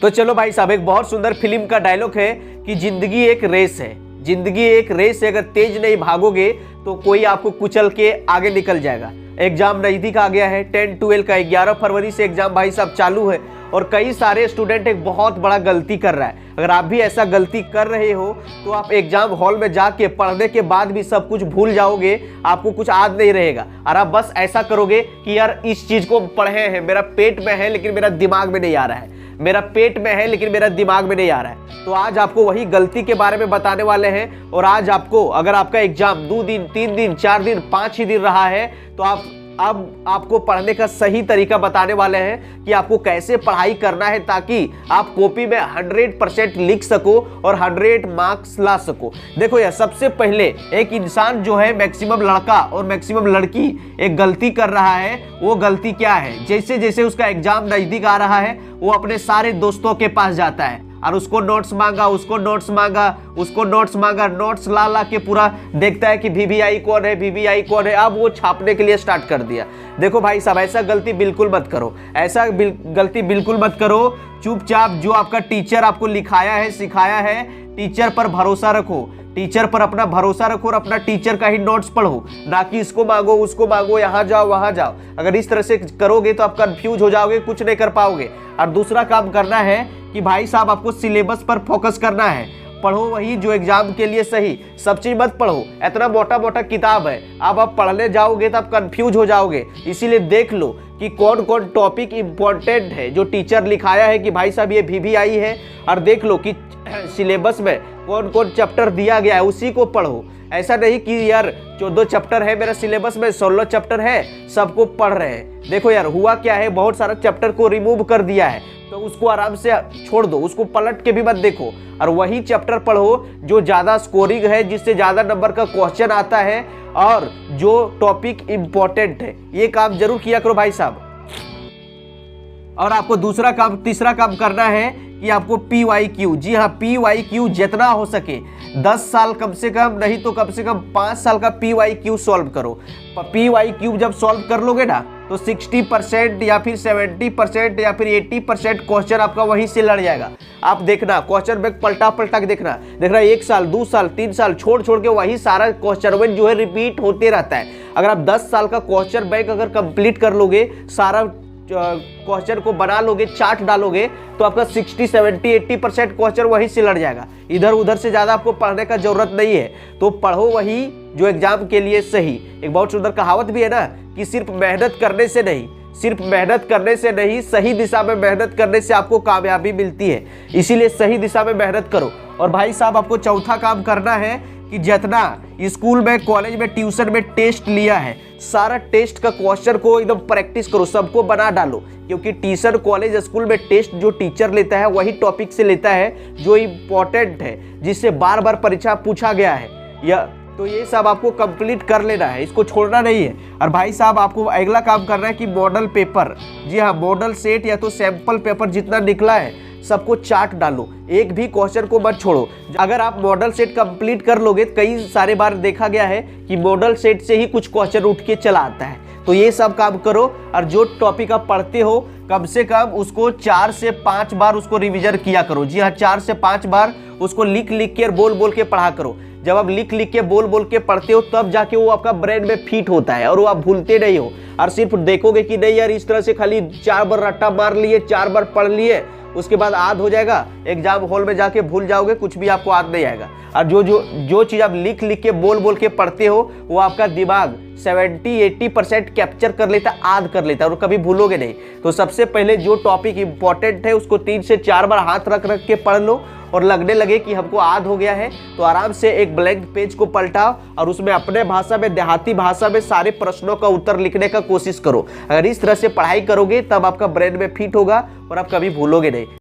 तो चलो भाई साहब, एक बहुत सुंदर फिल्म का डायलॉग है कि जिंदगी एक रेस है, जिंदगी एक रेस है, अगर तेज नहीं भागोगे तो कोई आपको कुचल के आगे निकल जाएगा। एग्जाम नजदीक आ गया है, 10 12 का 11 फरवरी से एग्जाम भाई साहब चालू है और कई सारे स्टूडेंट एक बहुत बड़ा गलती कर रहा है। अगर आप भी ऐसा गलती कर रहे हो तो आप एग्जाम हॉल में जाके पढ़ने के बाद भी सब कुछ भूल जाओगे, आपको कुछ याद नहीं रहेगा। और आप बस ऐसा करोगे कि यार इस चीज को पढ़े हैं, मेरा पेट में है लेकिन मेरा दिमाग में नहीं आ रहा है, मेरा पेट में है लेकिन मेरा दिमाग में नहीं आ रहा है। तो आज आपको वही गलती के बारे में बताने वाले हैं। और आज आपको, अगर आपका एग्जाम 2 दिन 3 दिन 4 दिन 5 ही दिन रहा है तो अब आपको पढ़ने का सही तरीका बताने वाले हैं कि आपको कैसे पढ़ाई करना है ताकि आप कॉपी में 100% लिख सको और 100 मार्क्स ला सको। देखो यार, सबसे पहले एक इंसान जो है, मैक्सिमम लड़का और मैक्सिमम लड़की एक गलती कर रहा है। वो गलती क्या है? जैसे जैसे उसका एग्जाम नजदीक आ रहा है वो अपने सारे दोस्तों के पास जाता है और उसको नोट्स मांगा, उसको नोट्स मांगा, उसको नोट्स मांगा, नोट्स ला ला के पूरा देखता है कि VVI कौन है, VVI कौन है। अब वो छापने के लिए स्टार्ट कर दिया। देखो भाई साहब, ऐसा गलती बिल्कुल मत करो, ऐसा गलती बिल्कुल मत करो। चुपचाप जो आपका टीचर आपको लिखाया है, सिखाया है, टीचर पर भरोसा रखो, टीचर पर अपना भरोसा रखो और अपना टीचर का ही नोट्स पढ़ो, ना कि इसको मांगो उसको मांगो, यहाँ जाओ वहाँ जाओ। अगर इस तरह से करोगे तो आप कंफ्यूज हो जाओगे, कुछ नहीं कर पाओगे। और दूसरा काम करना है कि भाई साहब आपको सिलेबस पर फोकस करना है। पढ़ो वही जो एग्जाम के लिए सही, सब चीज मत पढ़ो। इतना मोटा मोटा किताब है, अब आप पढ़ने जाओगे तो आप कंफ्यूज हो जाओगे। इसीलिए देख लो कि कौन कौन टॉपिक इंपॉर्टेंट है जो टीचर लिखाया है कि भाई साहब ये VVI है, और देख लो कि सिलेबस में कौन कौन चैप्टर दिया गया है, उसी को पढ़ो। ऐसा नहीं कि यार 14 चैप्टर है मेरा सिलेबस में, 16 चैप्टर है, सबको पढ़ रहे हैं। देखो यार, हुआ क्या है, बहुत सारा चैप्टर को रिमूव कर दिया है तो उसको आराम से छोड़ दो, उसको पलट के भी मत देखो और वही चैप्टर पढ़ो जो ज्यादा स्कोरिंग है, जिससे ज्यादा नंबर का क्वेश्चन आता है और जो टॉपिक इंपॉर्टेंट है। ये काम जरूर किया करो भाई साहब। और आपको तीसरा काम करना है कि आपको PYQ, जी हाँ PYQ जितना हो सके 10 साल कम से कम, नहीं तो कम से कम 5 साल का PYQ सॉल्व करो। PYQ जब सॉल्व कर लोगे ना तो 60% या फिर 70% या फिर 80% क्वेश्चन आपका वहीं से लड़ जाएगा। आप देखना, क्वेश्चन बैंक पलटा के देखना 1 साल 2 साल 3 साल छोड़ के वही सारा क्वेश्चन जो है रिपीट होते रहता है। अगर आप 10 साल का क्वेश्चन बैंक अगर कंप्लीट कर लोगे, सारा क्वेश्चन को बना लोगे, चार्ट डालोगे, तो आपका 60 70 80% क्वेश्चन वहीं से लड़ जाएगा। इधर उधर से ज्यादा आपको पढ़ने का जरूरत नहीं है। तो पढ़ो वही जो एग्जाम के लिए सही। एक बहुत सुंदर कहावत भी है ना कि सिर्फ मेहनत करने से नहीं, सही दिशा में मेहनत करने से आपको कामयाबी मिलती है। इसीलिए सही दिशा में मेहनत करो। और भाई साहब आपको चौथा काम करना है कि जितना स्कूल में, कॉलेज में, ट्यूशन में टेस्ट लिया है, सारा टेस्ट का क्वेश्चन को एकदम प्रैक्टिस करो, सबको बना डालो। क्योंकि ट्यूशन, कॉलेज, स्कूल में टेस्ट जो टीचर लेता है वही टॉपिक से लेता है जो इम्पोर्टेंट है, जिससे बार बार परीक्षा पूछा गया है। तो ये सब आपको कंप्लीट कर लेना है, इसको छोड़ना नहीं है। और भाई साहब आपको अगला काम करना है कि मॉडल पेपर, जी हाँ मॉडल सेट या तो सैंपल पेपर जितना निकला है सबको चार्ट डालो, एक भी क्वेश्चन को मत छोड़ो। अगर आप मॉडल सेट कंप्लीट कर लोगे, कई सारे बार देखा गया है कि मॉडल सेट से ही कुछ क्वेश्चन उठ के चला आता है। तो ये सब काम करो और जो टॉपिक आप पढ़ते हो कम से कम उसको 4 से 5 बार उसको रिवीजन किया करो। जी हाँ, 4 से 5 बार उसको लिख के और बोल के पढ़ा करो। जब आप लिख के बोल के पढ़ते हो तब जाके वो आपका ब्रेन में फिट होता है और वो आप भूलते नहीं हो। और सिर्फ देखोगे कि नहीं यार इस तरह से खाली 4 बार रट्टा मार लिए, 4 बार पढ़ लिए, उसके बाद याद हो जाएगा, एग्जाम हॉल में जाके भूल जाओगे, कुछ भी आपको याद नहीं आएगा। और जो चीज आप लिख के बोल के पढ़ते हो वो आपका दिमाग 70-80% कैप्चर कर लेता है, याद कर लेता है और कभी भूलोगे नहीं। तो सबसे पहले जो टॉपिक इंपॉर्टेंट है उसको 3 से 4 बार हाथ रख के पढ़ लो और लगने लगे कि हमको याद हो गया है तो आराम से एक ब्लैंक पेज को पलटाओ और उसमें अपने भाषा में, देहाती भाषा में सारे प्रश्नों का उत्तर लिखने का कोशिश करो। अगर इस तरह से पढ़ाई करोगे तब आपका ब्रेन में फिट होगा और आप कभी भूलोगे नहीं।